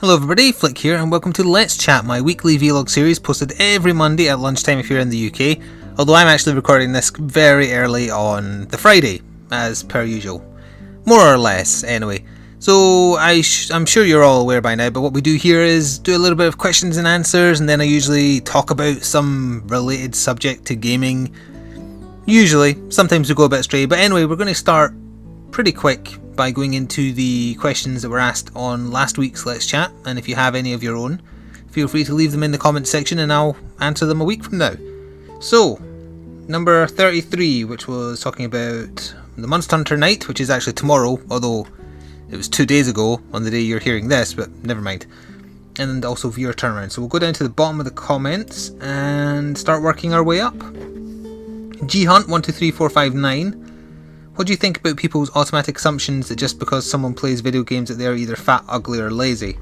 Hello everybody, Flik here and welcome to Let's Chat, my weekly vlog series posted every Monday at lunchtime if you're in the UK, although I'm actually recording this very early on the Friday, as per usual. More or less, anyway. So I'm sure you're all aware by now, but what we do here is do a little bit of questions and answers, and then I usually talk about some related subject to gaming. Usually, sometimes we go a bit astray, but anyway, we're going to start pretty quick by going into the questions that were asked on last week's Let's Chat, and if you have any of your own, feel free to leave them in the comments section and I'll answer them a week from now. So, number 33, which was talking about the Monster Hunter night, which is actually tomorrow, although it was 2 days ago on the day you're hearing this, but never mind. And also viewer turnaround. So we'll go down to the bottom of the comments and start working our way up. ghunt123459. What do you think about people's automatic assumptions that just because someone plays video games that they're either fat, ugly or lazy?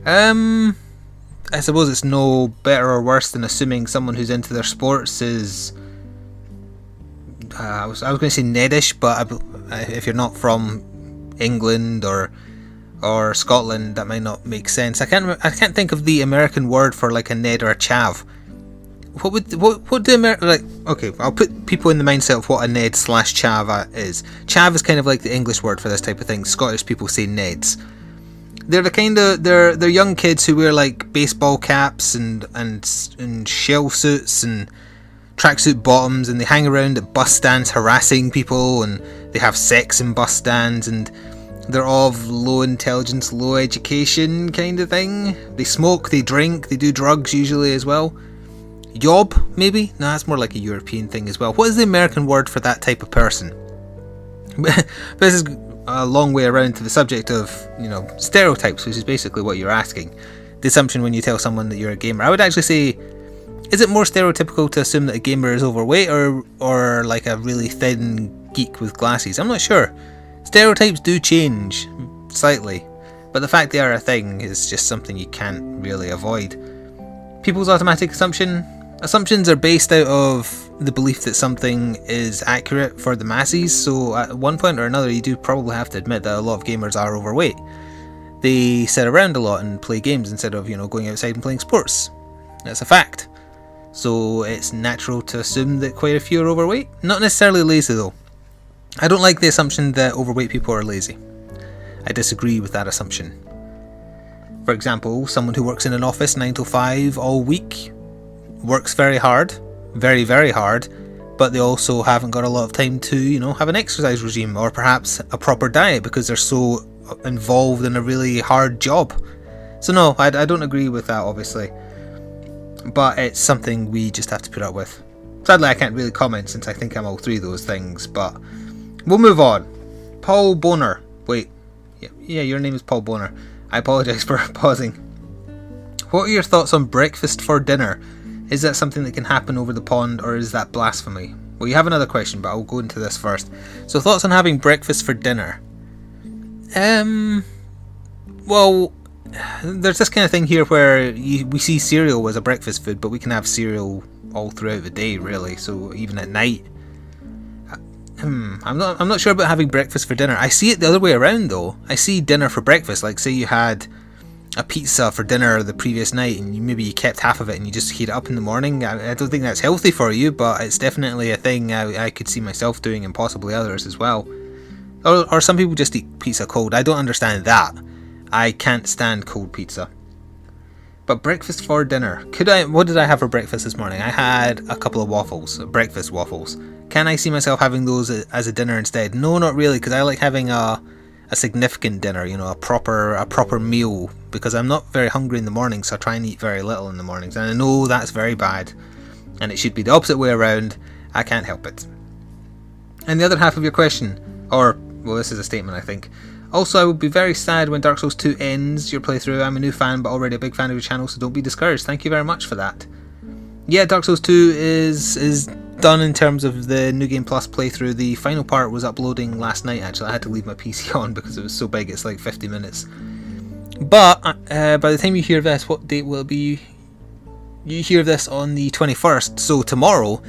I suppose it's no better or worse than assuming someone who's into their sports is... I was going to say Nedish, but if you're not from England or Scotland, that might not make sense. I can't think of the American word for like a Ned or a chav. What do like? Okay, I'll put people in the mindset of what a Ned / chav is. Chav is kind of like the English word for this type of thing. Scottish people say Neds. They're the kind of they're young kids who wear like baseball caps and shell suits and tracksuit bottoms, and they hang around at bus stands harassing people, and they have sex in bus stands, and they're all of low intelligence, low education kind of thing. They smoke, they drink, they do drugs usually as well. Yob, maybe? No, that's more like a European thing as well. What is the American word for that type of person? But this is a long way around to the subject of, stereotypes, which is basically what you're asking. The assumption when you tell someone that you're a gamer. I would actually say, is it more stereotypical to assume that a gamer is overweight or like a really thin geek with glasses? I'm not sure. Stereotypes do change slightly, but the fact they are a thing is just something you can't really avoid. People's automatic assumptions are based out of the belief that something is accurate for the masses, so at one point or another you do probably have to admit that a lot of gamers are overweight. They sit around a lot and play games instead of, going outside and playing sports. That's a fact. So it's natural to assume that quite a few are overweight. Not necessarily lazy though. I don't like the assumption that overweight people are lazy. I disagree with that assumption. For example, someone who works in an office 9 to 5 all week works very hard, very, very hard, but they also haven't got a lot of time to, have an exercise regime or perhaps a proper diet because they're so involved in a really hard job. So no, I don't agree with that, obviously, but it's something we just have to put up with. Sadly, I can't really comment since I think I'm all three of those things, but we'll move on. Paul Boner. Wait, yeah, your name is Paul Boner. I apologise for pausing. What are your thoughts on breakfast for dinner? Is that something that can happen over the pond, or is that blasphemy? Well, you have another question, but I'll go into this first. So, thoughts on having breakfast for dinner? Well, there's this kind of thing here where we see cereal as a breakfast food, but we can have cereal all throughout the day, really. So even at night. I'm not sure about having breakfast for dinner. I see it the other way around though. I see dinner for breakfast. Like say you had a pizza for dinner the previous night and maybe you kept half of it and you just heat it up in the morning. I don't think that's healthy for you, but it's definitely a thing I could see myself doing and possibly others as well. Or some people just eat pizza cold. I don't understand that. I can't stand cold pizza. But breakfast for dinner. What did I have for breakfast this morning? I had a couple of waffles, breakfast waffles. Can I see myself having those as a dinner instead? No, not really, because I like having a significant dinner, a proper meal, because I'm not very hungry in the morning, so I try and eat very little in the mornings, and I know that's very bad, and it should be the opposite way around. I can't help it. And the other half of your question, this is a statement I think. Also, I would be very sad when Dark Souls 2 ends your playthrough. I'm a new fan, but already a big fan of your channel, so don't be discouraged. Thank you very much for that. Yeah, Dark Souls 2 is done in terms of the New Game Plus playthrough. The final part was uploading last night, actually. I had to leave my PC on because it was so big, it's like 50 minutes. But by the time you hear this, what date will it be? You hear this on the 21st, so tomorrow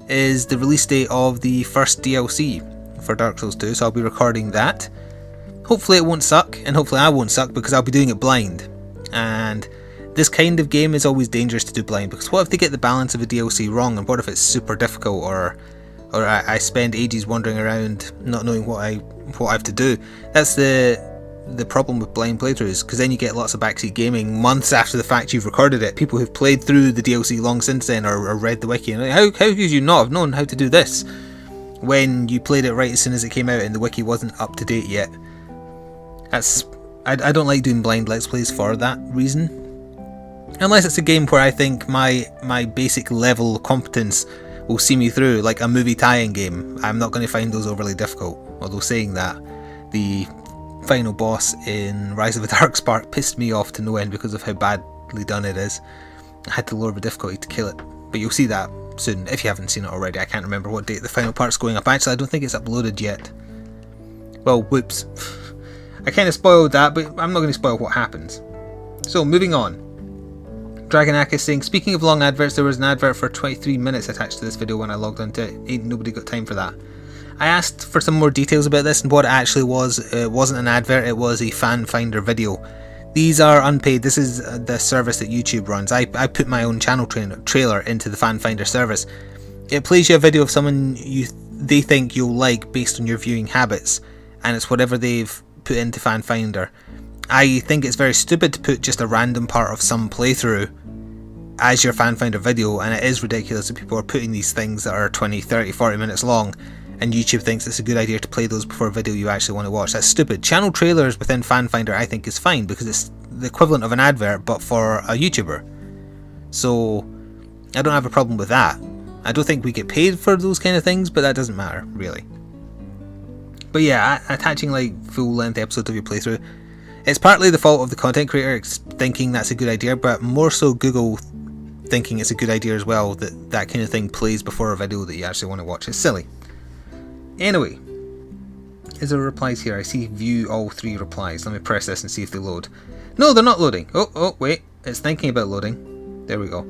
is the release date of the first DLC for Dark Souls 2, so I'll be recording that. Hopefully it won't suck, and hopefully I won't suck because I'll be doing it blind. And this kind of game is always dangerous to do blind, because what if they get the balance of a DLC wrong, and what if it's super difficult, or I spend ages wandering around not knowing what I have to do. That's the problem with blind playthroughs, because then you get lots of backseat gaming months after the fact you've recorded it. People who've played through the DLC long since then, or read the wiki, and like, how could you not have known how to do this when you played it right as soon as it came out and the wiki wasn't up to date yet? I don't like doing blind let's plays for that reason, unless it's a game where I think my basic level of competence will see me through, like a movie tie-in game. I'm not going to find those overly difficult, although saying that, the final boss in Rise of the Darkspark pissed me off to no end because of how badly done it is. I had to lower the difficulty to kill it, but you'll see that soon if you haven't seen it already. I can't remember what date the final part's going up. Actually, I don't think it's uploaded yet. Well, whoops. I kind of spoiled that, but I'm not going to spoil what happens. So, moving on. Dragonak is saying, speaking of long adverts, there was an advert for 23 minutes attached to this video when I logged onto it. Ain't nobody got time for that. I asked for some more details about this, and what it actually was, it wasn't an advert, it was a fan finder video. These are unpaid. This is the service that YouTube runs. I put my own channel trailer into the fan finder service. It plays you a video of someone they think you'll like based on your viewing habits, and it's whatever they've put into fan finder. I think it's very stupid to put just a random part of some playthrough as your fan finder video, and it is ridiculous that people are putting these things that are 20, 30, 40 minutes long, and YouTube thinks it's a good idea to play those before a video you actually want to watch. That's stupid. Channel trailers within fan finder I think is fine, because it's the equivalent of an advert but for a YouTuber. So I don't have a problem with that. I don't think we get paid for those kind of things, but that doesn't matter really. But yeah, attaching like full length episodes of your playthrough, it's partly the fault of the content creator thinking that's a good idea, but more so Google thinking it's a good idea as well, that kind of thing plays before a video that you actually want to watch. It's silly. Anyway, is there replies here? I see view all 3 replies. Let me press this and see if they load. No, they're not loading. Oh wait, it's thinking about loading. There we go.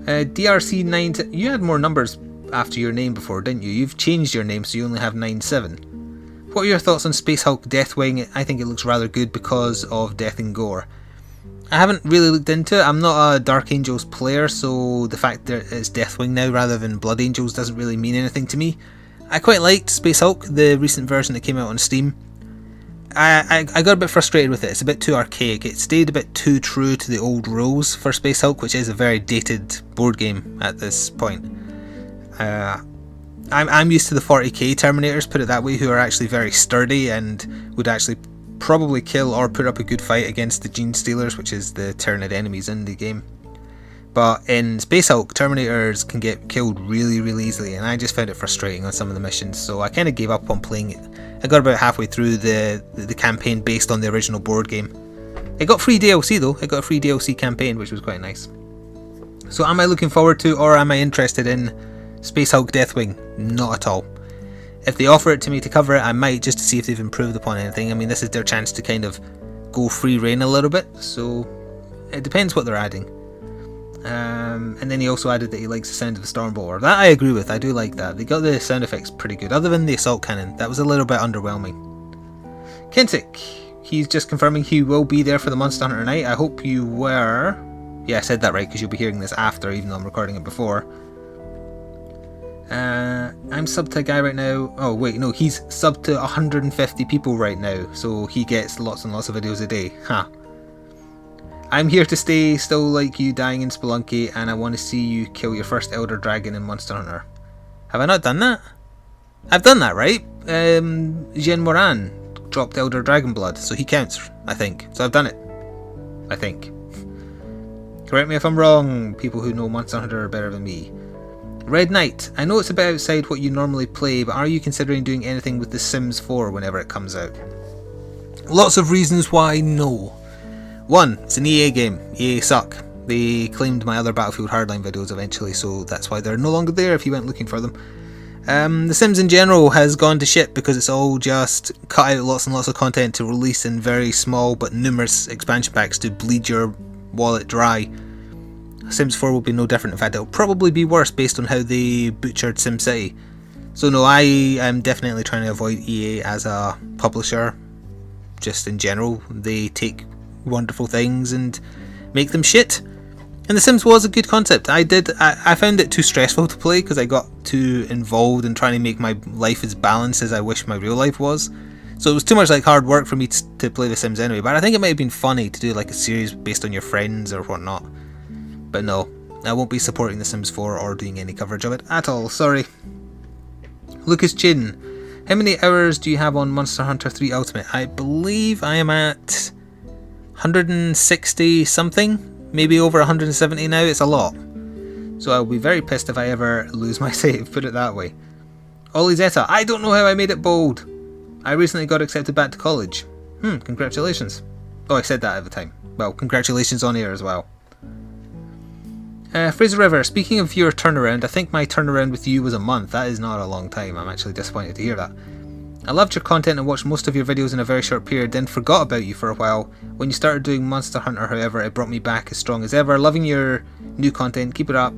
DRC9, you had more numbers after your name before, didn't you? You've changed your name so you only have 97. What are your thoughts on Space Hulk Deathwing? I think it looks rather good because of death and gore. I haven't really looked into it. I'm not a Dark Angels player, so the fact that it's Deathwing now rather than Blood Angels doesn't really mean anything to me. I quite liked Space Hulk, the recent version that came out on Steam. I got a bit frustrated with it. It's a bit too archaic. It stayed a bit too true to the old rules for Space Hulk, which is a very dated board game at this point. I'm used to the 40k Terminators, put it that way, who are actually very sturdy and would actually probably kill or put up a good fight against the Gene Stealers, which is the Tyranid enemies in the game. But in Space Hulk, Terminators can get killed really, really easily, and I just found it frustrating on some of the missions, so I kind of gave up on playing it. I got about halfway through the campaign based on the original board game. It got free DLC though, it got a free DLC campaign, which was quite nice. So am I looking forward to, or am I interested in Space Hulk Deathwing? Not at all. If they offer it to me to cover it, I might, just to see if they've improved upon anything. I mean, this is their chance to kind of go free reign a little bit, so it depends what they're adding. And then he also added that he likes the sound of the Stormbolter. That I agree with, I do like that. They got the sound effects pretty good, other than the assault cannon. That was a little bit underwhelming. Kentic, he's just confirming he will be there for the Monster Hunter night. I hope you were. Yeah, I said that right, because you'll be hearing this after, even though I'm recording it before. I'm sub to a guy right now. Oh wait, no, he's sub to 150 people right now, so he gets lots and lots of videos a day. Huh. I'm here to stay, still like you, dying in Spelunky, and I want to see you kill your first Elder Dragon in Monster Hunter. Have I not done that? I've done that, right? Jean Moran dropped Elder Dragon Blood, so he counts, I think. So I've done it. I think. Correct me if I'm wrong, people who know Monster Hunter are better than me. Red Knight, I know it's a bit outside what you normally play, but are you considering doing anything with The Sims 4 whenever it comes out? Lots of reasons why no. 1, it's an EA game. EA suck. They claimed my other Battlefield Hardline videos eventually, so that's why they're no longer there if you went looking for them. The Sims in general has gone to shit because it's all just cut out lots and lots of content to release in very small but numerous expansion packs to bleed your wallet dry. Sims 4 will be no different. In fact, it'll probably be worse based on how they butchered SimCity. So no, I am definitely trying to avoid EA as a publisher. Just in general, they take wonderful things and make them shit. And The Sims was a good concept. I found it too stressful to play because I got too involved in trying to make my life as balanced as I wish my real life was. So it was too much like hard work for me to play The Sims anyway. But I think it might have been funny to do like a series based on your friends or whatnot. But no, I won't be supporting The Sims 4 or doing any coverage of it at all. Sorry. Lucas Chin, how many hours do you have on Monster Hunter 3 Ultimate? I believe I am at 160 something. Maybe over 170 now. It's a lot. So I'll be very pissed if I ever lose my save, put it that way. Ollie Zeta, I don't know how I made it bold. I recently got accepted back to college. Congratulations. Oh, I said that at the time. Well, congratulations on air as well. Fraser River, speaking of your turnaround, I think my turnaround with you was a month. That is not a long time. I'm actually disappointed to hear that. I loved your content and watched most of your videos in a very short period, then forgot about you for a while. When you started doing Monster Hunter, however, it brought me back as strong as ever. Loving your new content, keep it up,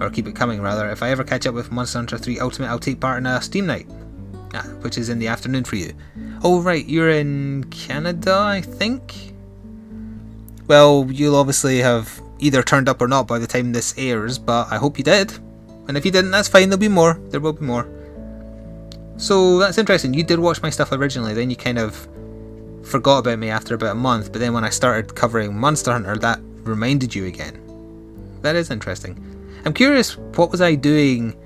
or keep it coming rather. If I ever catch up with Monster Hunter 3 Ultimate, I'll take part in a Steam night, which is in the afternoon for you. Oh right, you're in Canada, I think? Well, you'll obviously have either turned up or not by the time this airs, but I hope you did. And if you didn't, that's fine, there'll be more. There will be more. So that's interesting. You did watch my stuff originally, then you kind of forgot about me after about a month, but then when I started covering Monster Hunter, that reminded you again. That is interesting. I'm curious, what was I doing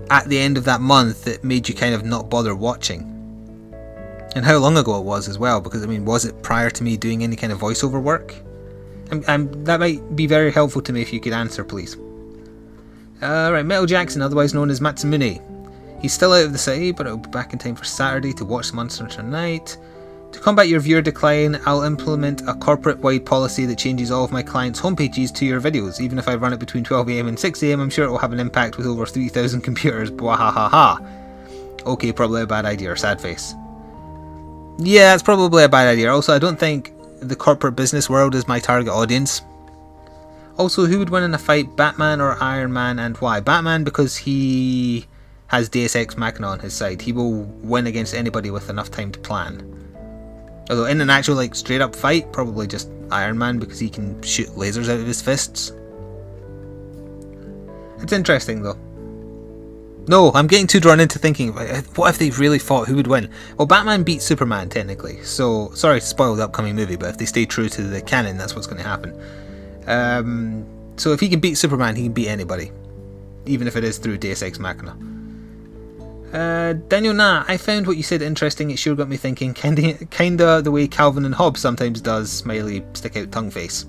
at the end of that month that made you kind of not bother watching? And how long ago it was as well, because I mean, was it prior to me doing any kind of voiceover work? That might be very helpful to me if you could answer, please. Right, Metal Jackson, otherwise known as Matsumune. He's still out of the city, but I'll be back in time for Saturday to watch Monster Hunter Night. To combat your viewer decline, I'll implement a corporate-wide policy that changes all of my clients' homepages to your videos. Even if I run it between 12 AM and 6 AM, I'm sure it will have an impact with over 3,000 computers. Bwahahaha. Okay, probably a bad idea, sad face. Yeah, it's probably a bad idea. Also, I don't think the corporate business world is my target audience. Also, who would win in a fight, Batman or Iron Man, and why? Batman, because he has Deus Ex Machina on his side. He will win against anybody with enough time to plan. Although in an actual like straight up fight, probably just Iron Man because he can shoot lasers out of his fists. It's interesting though. No, I'm getting too drawn into thinking, what if they really fought, who would win? Well, Batman beat Superman technically, so sorry to spoil the upcoming movie, but if they stay true to the canon, that's what's going to happen. So if he can beat Superman, he can beat anybody, even if it is through Deus Ex Machina. Daniel Nah, I found what you said interesting. It sure got me thinking, kinda the way Calvin and Hobbes sometimes does, smiley, stick out tongue face.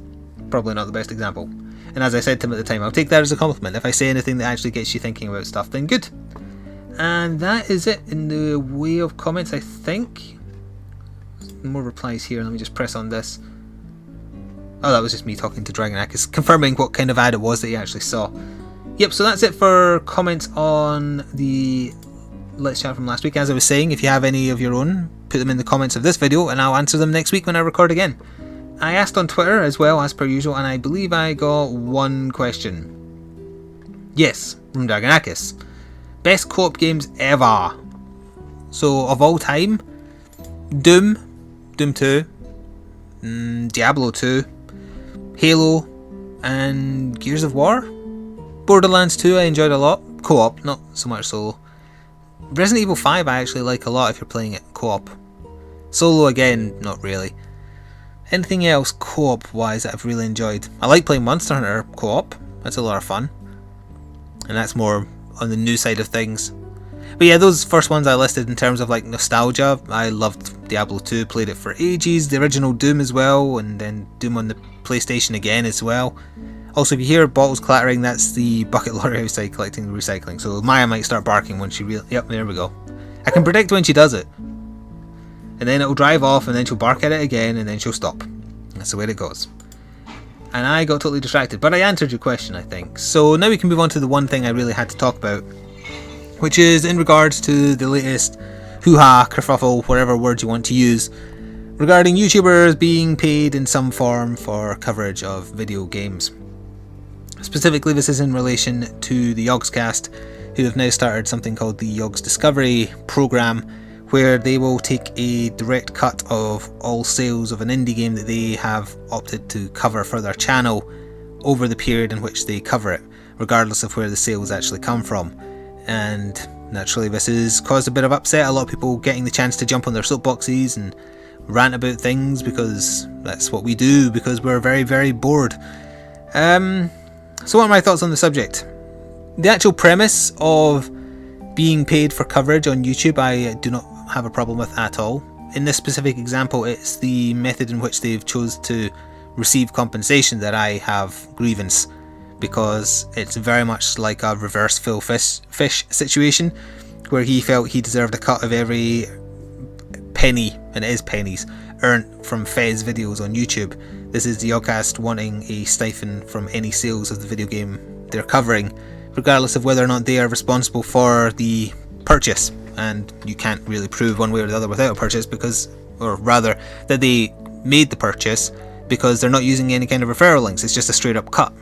Probably not the best example. And as I said to him at the time, I'll take that as a compliment. If I say anything that actually gets you thinking about stuff, then good. And that is it in the way of comments, I think. More replies here, let me just press on this. Oh, that was just me talking to Dragonakis, confirming what kind of ad it was that he actually saw. Yep, so that's it for comments on the Let's Chat from last week. As I was saying, if you have any of your own, put them in the comments of this video and I'll answer them next week when I record again. I asked on Twitter as well, as per usual, and I believe I got one question. Yes, from Dragonakis. Best co-op games ever. So, of all time, Doom 2, Diablo 2, Halo, and Gears of War. Borderlands 2 I enjoyed a lot. Co-op, not so much solo. Resident Evil 5 I actually like a lot if you're playing it co-op. Solo again, not really. Anything else co-op wise that I've really enjoyed? I like playing Monster Hunter co-op. That's a lot of fun. And that's more on the new side of things. But yeah, those first ones I listed in terms of like nostalgia. I loved Diablo 2, played it for ages. The original Doom as well, and then Doom on the PlayStation again as well. Also, if you hear bottles clattering, that's the bucket lorry outside collecting the recycling. So Maya might start barking when she Yep, there we go. I can predict when she does it. And then it'll drive off, and then she'll bark at it again, and then she'll stop. That's the way it goes. And I got totally distracted, but I answered your question, I think. So now we can move on to the one thing I really had to talk about, which is in regards to the latest hoo-ha, kerfuffle, whatever words you want to use, regarding YouTubers being paid in some form for coverage of video games. Specifically, this is in relation to the Yogscast, who have now started something called the Yogs Discovery Program, where they will take a direct cut of all sales of an indie game that they have opted to cover for their channel over the period in which they cover it, regardless of where the sales actually come from. And naturally this has caused a bit of upset, a lot of people getting the chance to jump on their soapboxes and rant about things, because that's what we do, because we're very, very bored. So what are my thoughts on the subject? The actual premise of being paid for coverage on YouTube I do not have a problem with at all. In this specific example, it's the method in which they've chose to receive compensation that I have grievance, because it's very much like a reverse Phil Fish situation, where he felt he deserved a cut of every penny, and it is pennies, earned from Fez videos on YouTube. This is the Yogcast wanting a stipend from any sales of the video game they're covering, regardless of whether or not they are responsible for the purchase. And you can't really prove one way or the other without a purchase, because, or rather, that they made the purchase, because they're not using any kind of referral links. It's just a straight up cut.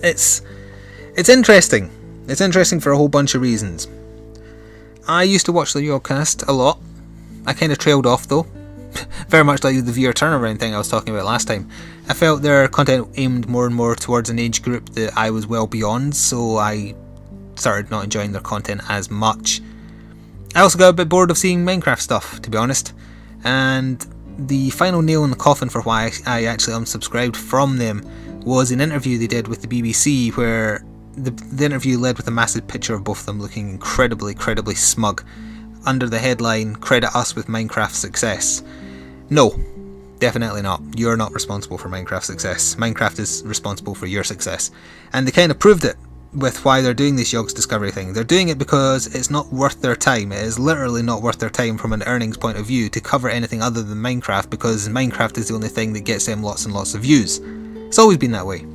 It's interesting. It's interesting for a whole bunch of reasons. I used to watch the Yogcast a lot. I kind of trailed off though. Very much like the VR turnaround thing I was talking about last time. I felt their content aimed more and more towards an age group that I was well beyond, so I started not enjoying their content as much. I also got a bit bored of seeing Minecraft stuff, to be honest, and the final nail in the coffin for why I actually unsubscribed from them was an interview they did with the BBC, where the interview led with a massive picture of both of them looking incredibly smug, under the headline, "Credit us with Minecraft success." No, definitely not. You're not responsible for Minecraft success. Minecraft is responsible for your success. And they kind of proved it with why they're doing this Yogg's Discovery thing. They're doing it because it's not worth their time. It is literally not worth their time from an earnings point of view to cover anything other than Minecraft, because Minecraft is the only thing that gets them lots and lots of views. It's always been that way.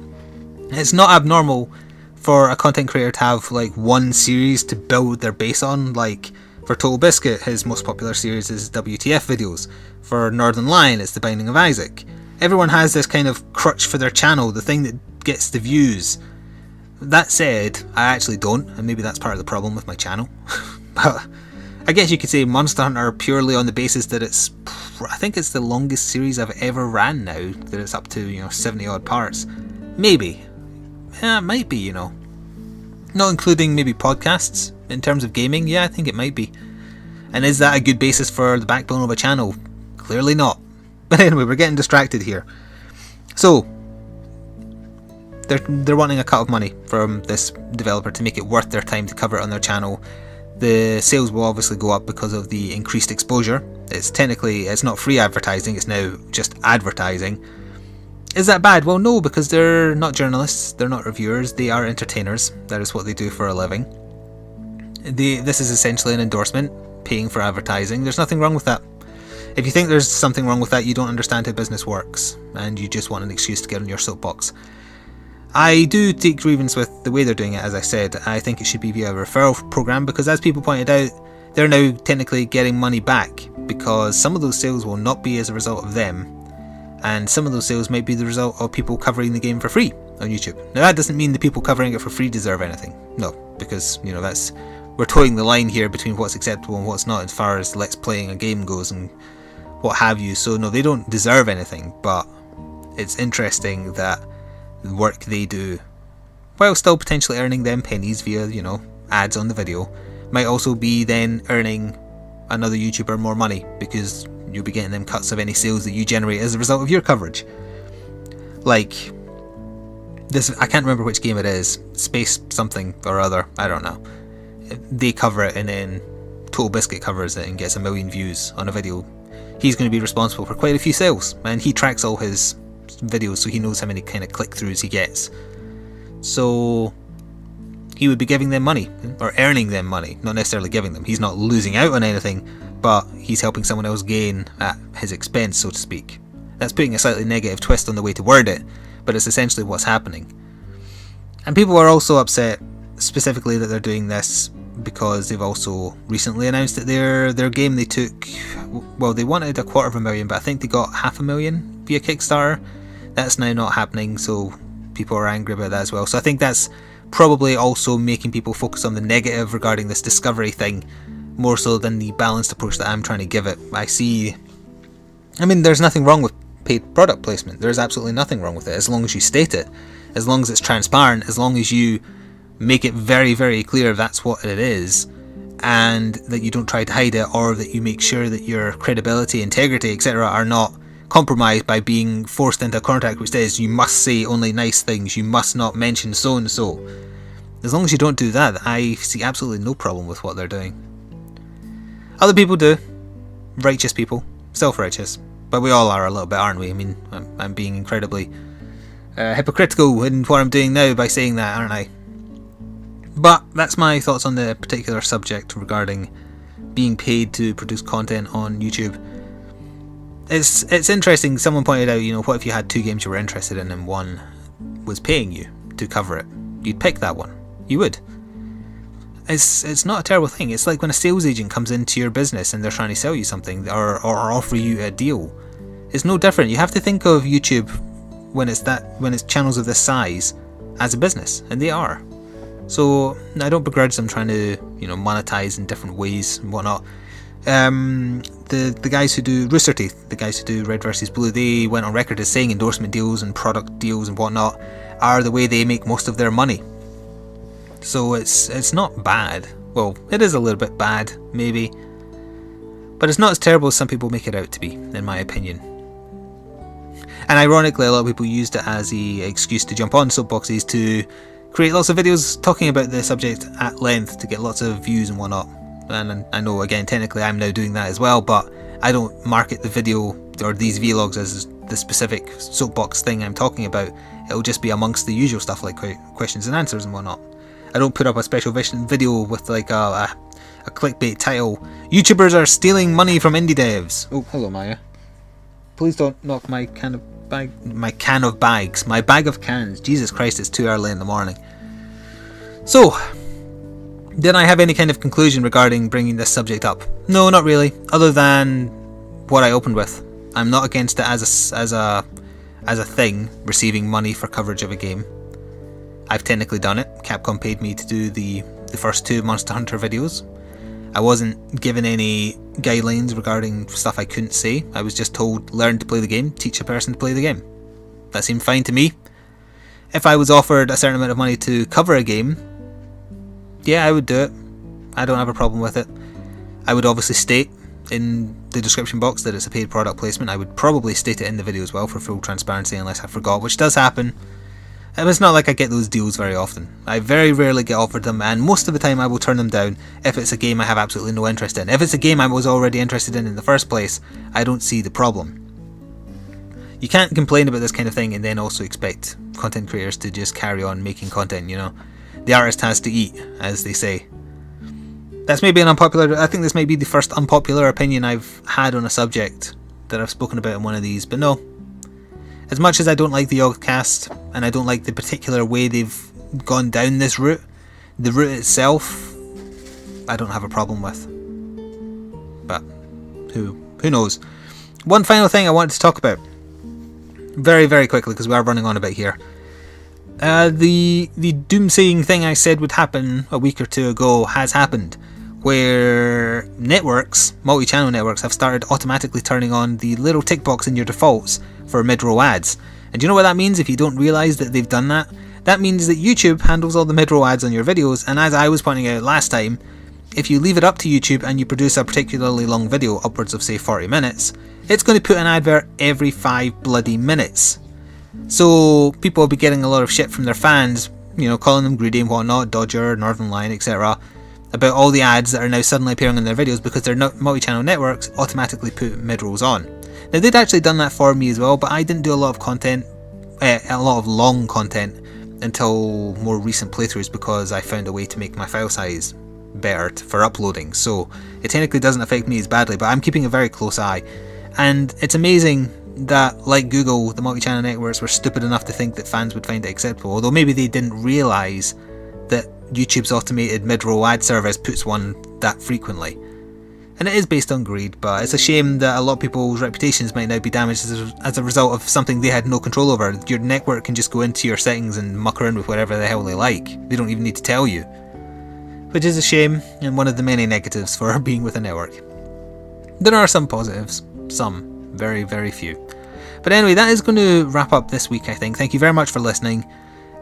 It's not abnormal for a content creator to have like one series to build their base on. Like for Total Biscuit, his most popular series is WTF videos. For Northern Lion, it's The Binding of Isaac. Everyone has this kind of crutch for their channel, the thing that gets the views. That said, I actually don't, and maybe that's part of the problem with my channel. But I guess you could say Monster Hunter purely on the basis that I think it's the longest series I've ever ran now, that it's up to, 70 odd parts. Maybe. Yeah, it might be, Not including maybe podcasts. In terms of gaming, yeah, I think it might be. And is that a good basis for the backbone of a channel? Clearly not. But anyway, we're getting distracted here. So, they're wanting a cut of money from this developer to make it worth their time to cover it on their channel. The sales will obviously go up because of the increased exposure. It's not free advertising, it's now just advertising. Is that bad? Well, no, because they're not journalists, they're not reviewers, they are entertainers. That is what they do for a living. This is essentially an endorsement, paying for advertising. There's nothing wrong with that. If you think there's something wrong with that, you don't understand how business works, and you just want an excuse to get on your soapbox. I do take grievance with the way they're doing it, as I said. I think it should be via a referral program, because as people pointed out, they're now technically getting money back, because some of those sales will not be as a result of them, and some of those sales might be the result of people covering the game for free on YouTube. Now that doesn't mean the people covering it for free deserve anything. No, because, we're towing the line here between what's acceptable and what's not as far as let's playing a game goes and what have you. So no, they don't deserve anything, but it's interesting that the work they do, while still potentially earning them pennies via, ads on the video, might also be then earning another YouTuber more money, because you'll be getting them cuts of any sales that you generate as a result of your coverage. Like this, I can't remember which game it is, Space something or other, I don't know. They cover it and then Total Biscuit covers it and gets 1 million views on a video. He's going to be responsible for quite a few sales, and he tracks all his videos, so he knows how many kind of click-throughs he gets. So he would be giving them money, or earning them money, not necessarily giving them. He's not losing out on anything, but he's helping someone else gain at his expense, so to speak. That's putting a slightly negative twist on the way to word it, but it's essentially what's happening. And people are also upset specifically that they're doing this because they've also recently announced that their game they took, well, they wanted 250,000, but I think they got 500,000 via Kickstarter. That's now not happening, so people are angry about that as well. So I think that's probably also making people focus on the negative regarding this Discovery thing, more so than the balanced approach that I'm trying to give it. I mean, there's nothing wrong with paid product placement. There's absolutely nothing wrong with it, as long as you state it, as long as it's transparent, as long as you make it very, very clear that's what it is, and that you don't try to hide it, or that you make sure that your credibility, integrity, etc. are not compromised by being forced into a contract which says you must say only nice things, you must not mention so and so. As long as you don't do that, I see absolutely no problem with what they're doing. Other people do. Righteous people. Self-righteous. But we all are a little bit, aren't we? I mean, I'm being incredibly hypocritical in what I'm doing now by saying that, aren't I? But that's my thoughts on the particular subject regarding being paid to produce content on YouTube. It's interesting. Someone pointed out, what if you had 2 games you were interested in and one was paying you to cover it? You'd pick that one. You would. It's not a terrible thing. It's like when a sales agent comes into your business and they're trying to sell you something or offer you a deal. It's no different. You have to think of YouTube when it's channels of this size as a business, and they are. So I don't begrudge them trying to monetize in different ways and whatnot. The guys who do Rooster Teeth, the guys who do Red vs Blue, they went on record as saying endorsement deals and product deals and whatnot are the way they make most of their money. So it's not bad. Well, it is a little bit bad, maybe, but it's not as terrible as some people make it out to be, in my opinion. And ironically, a lot of people used it as the excuse to jump on soapboxes to create lots of videos talking about the subject at length to get lots of views and whatnot. And I know, again, technically I'm now doing that as well, but I don't market the video or these vlogs as the specific soapbox thing I'm talking about. It'll just be amongst the usual stuff like questions and answers and whatnot. I don't put up a special video with like a clickbait title. YouTubers are stealing money from indie devs. Oh, hello Maya. Please don't knock my can of bags. My bag of cans. Jesus Christ, it's too early in the morning. So, did I have any kind of conclusion regarding bringing this subject up? No, not really. Other than what I opened with. I'm not against it as a thing, receiving money for coverage of a game. I've technically done it. Capcom paid me to do the first 2 Monster Hunter videos. I wasn't given any guidelines regarding stuff I couldn't say. I was just told, learn to play the game, teach a person to play the game. That seemed fine to me. If I was offered a certain amount of money to cover a game, yeah, I would do it. I don't have a problem with it. I would obviously state in the description box that it's a paid product placement. I would probably state it in the video as well for full transparency, unless I forgot, which does happen. It's not like I get those deals very often. I very rarely get offered them, and most of the time I will turn them down if it's a game I have absolutely no interest in. If it's a game I was already interested in the first place, I don't see the problem. You can't complain about this kind of thing and then also expect content creators to just carry on making content, The artist has to eat, as they say. That's maybe I think this might be the first unpopular opinion I've had on a subject that I've spoken about in one of these, but no. As much as I don't like the Yogcast, and I don't like the particular way they've gone down this route, the route itself, I don't have a problem with. But who knows? One final thing I wanted to talk about, very, very quickly, because we are running on a bit here. The doomsaying thing I said would happen a week or 2 ago has happened, where networks, multi-channel networks, have started automatically turning on the little tick box in your defaults for mid-roll ads. And do you know what that means if you don't realise that they've done that? That means that YouTube handles all the mid-roll ads on your videos, and as I was pointing out last time, if you leave it up to YouTube and you produce a particularly long video, upwards of say 40 minutes, it's going to put an advert every 5 bloody minutes. So people will be getting a lot of shit from their fans, calling them greedy and whatnot, Dodger, Northern Lion, etc. about all the ads that are now suddenly appearing in their videos because their multi-channel networks automatically put mid-rolls on. Now they'd actually done that for me as well, but I didn't do a lot of long content until more recent playthroughs because I found a way to make my file size better for uploading. So it technically doesn't affect me as badly, but I'm keeping a very close eye. And it's amazing that, like Google, the multi-channel networks were stupid enough to think that fans would find it acceptable, although maybe they didn't realise that YouTube's automated mid-roll ad service puts one that frequently. And it is based on greed, but it's a shame that a lot of people's reputations might now be damaged as a result of something they had no control over. Your network can just go into your settings and muck around with whatever the hell they like. They don't even need to tell you. which is a shame and one of the many negatives for being with a network. There are some positives, some, very, very few. But anyway, that is going to wrap up this week, I think. Thank you very much for listening.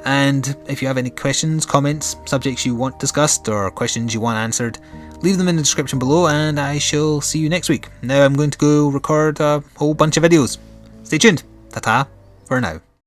And if you have any questions, comments, subjects you want discussed, or questions you want answered, leave them in the description below, and I shall see you next week. Now I'm going to go record a whole bunch of videos. Stay tuned. Ta-ta for now.